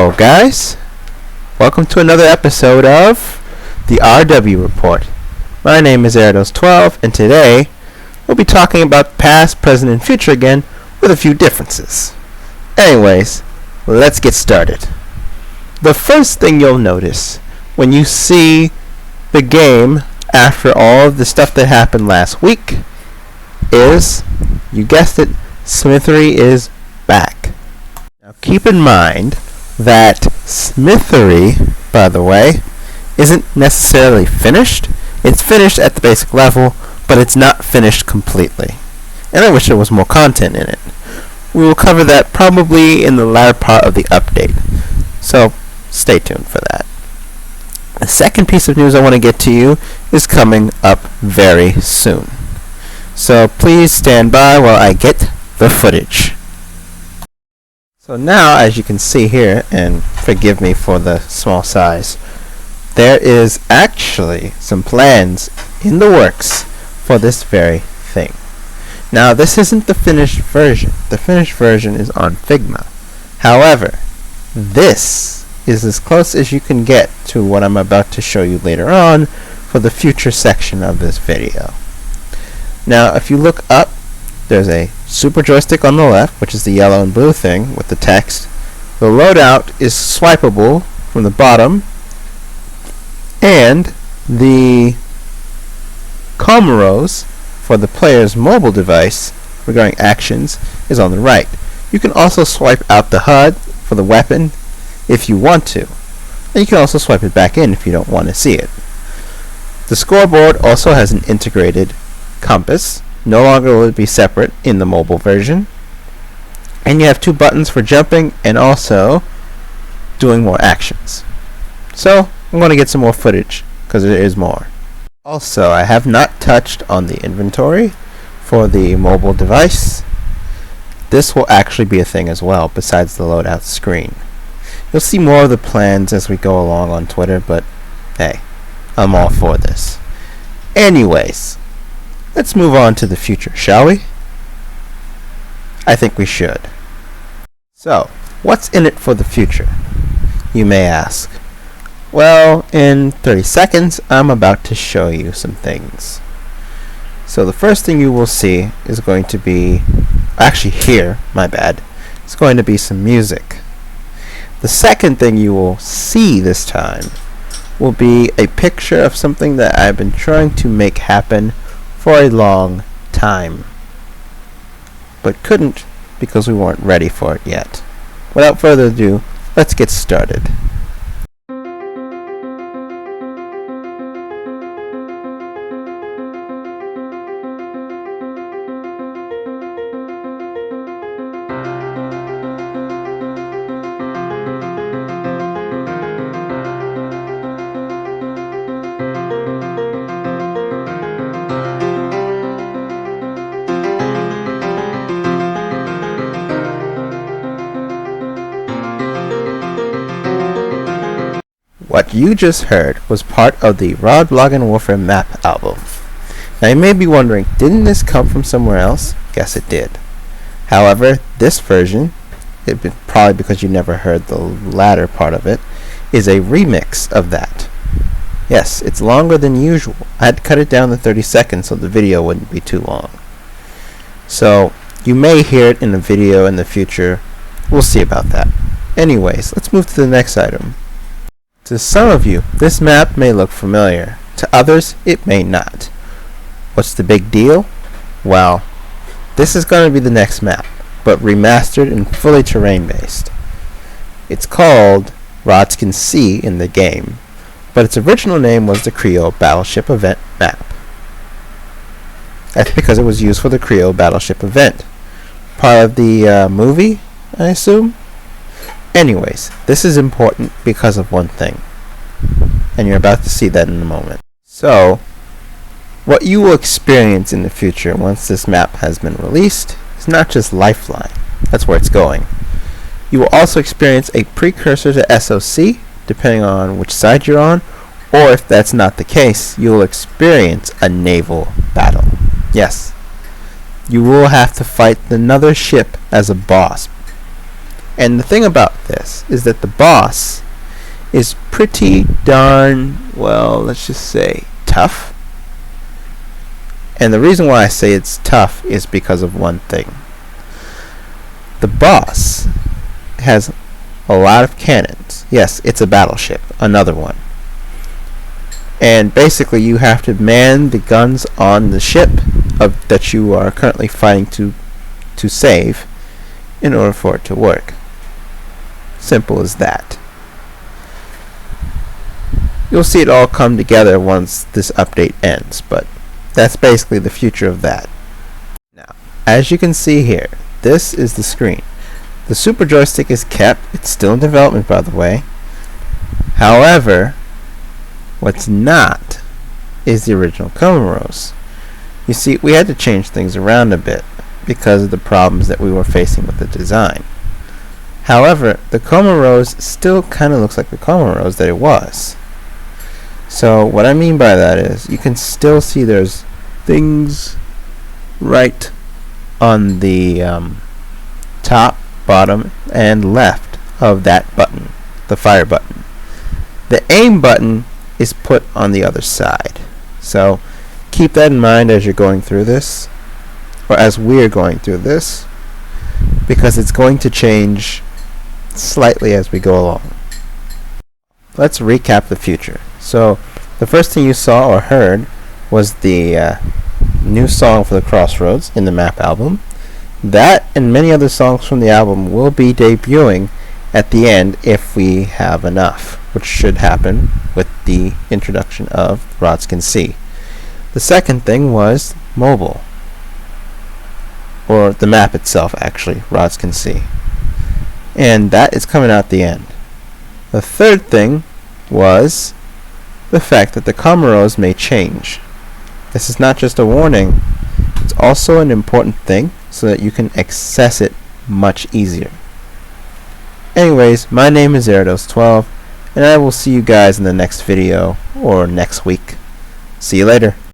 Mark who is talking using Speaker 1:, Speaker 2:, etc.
Speaker 1: Hello guys, welcome to another episode of the RW Report. My name is Erados12 and today we'll be talking about past, present, and future again with a few differences. Anyways, let's get started. The first thing you'll notice when you see the game after all of the stuff that happened last week is, you guessed it, Smithery is back. Now keep in mind that Smithery, by the way, isn't necessarily finished. It's finished at the basic level, but it's not finished completely. And I wish there was more content in it. We will cover that probably in the latter part of the update, so stay tuned for that. The second piece of news I want to get to you is coming up very soon. So please stand by while I get the footage. So now, as you can see here, and forgive me for the small size, there is actually some plans in the works for this very thing. Now, this isn't the finished version. The finished version is on Figma. However, this is as close as you can get to what I'm about to show you later on for the future section of this video. Now, if you look up, there's a super joystick on the left, which is the yellow and blue thing with the text. The loadout is swipeable from the bottom, and the comoros for the player's mobile device regarding actions is on the right. You can also swipe out the HUD for the weapon if you want to, and you can also swipe it back in if you don't want to see it. The scoreboard also has an integrated compass. No longer will it be separate in the mobile version. And you have two buttons for jumping and also doing more actions. So I'm going to get some more footage because there is more. Also, I have not touched on the inventory for the mobile device. This will actually be a thing as well besides the loadout screen. You'll see more of the plans as we go along on Twitter, but hey, I'm all for this. Anyways, let's move on to the future, shall we? I think we should. So, what's in it for the future, you may ask? Well, in 30 seconds, I'm about to show you some things. So the first thing you will see is going to be, actually here, my bad, it's going to be some music. The second thing you will see this time will be a picture of something that I've been trying to make happen for a long time, but couldn't because we weren't ready for it yet. Without further ado, let's get started. What you just heard was part of the Rod Bloggin' Warfare map album. Now you may be wondering, didn't this come from somewhere else? Yes, it did. However, this version, probably because you never heard the latter part of it, is a remix of that. Yes, it's longer than usual. I had to cut it down to 30 seconds so the video wouldn't be too long. So, you may hear it in a video in the future. We'll see about that. Anyways, let's move to the next item. To some of you, this map may look familiar. To others, it may not. What's the big deal? Well, this is going to be the next map, but remastered and fully terrain-based. It's called Rods Can See in the game, but its original name was the Creole Battleship Event map. That's because it was used for the Creole Battleship Event. Part of the movie, I assume? Anyways, this is important because of one thing, and you're about to see that in a moment. So, what you will experience in the future once this map has been released is not just Lifeline, that's where it's going. You will also experience a precursor to SOC, depending on which side you're on, or if that's not the case, you will experience a naval battle. Yes, you will have to fight another ship as a boss. And the thing about this is that the boss is pretty darn, well, let's just say tough. And the reason why I say it's tough is because of one thing. The boss has a lot of cannons. Yes, it's a battleship, another one. And basically you have to man the guns on the ship that you are currently fighting to save in order for it to work. Simple as that. You'll see it all come together once this update ends, but that's basically the future of that. Now, as you can see here, this is the screen. The Super Joystick is kept. It's still in development, by the way. However, what's not is the original Comoros. You see, we had to change things around a bit because of the problems that we were facing with the design. However, the Comoros still kind of looks like the Comoros that it was. So what I mean by that is you can still see there's things right on the top, bottom, and left of that button, the fire button. The aim button is put on the other side. So keep that in mind as you're going through this, or as we're going through this, because it's going to change slightly as we go along. Let's recap the future. So the first thing you saw or heard was the new song for the Crossroads in the map album. That and many other songs from the album will be debuting at the end if we have enough, which should happen with the introduction of Rods Can See. The second thing was mobile, or the map itself actually, Rods Can See. And that is coming out the end. The third thing was the fact that the Comoros may change. This is not just a warning, it's also an important thing so that you can access it much easier. Anyways, my name is Erados12, and I will see you guys in the next video or next week. See you later.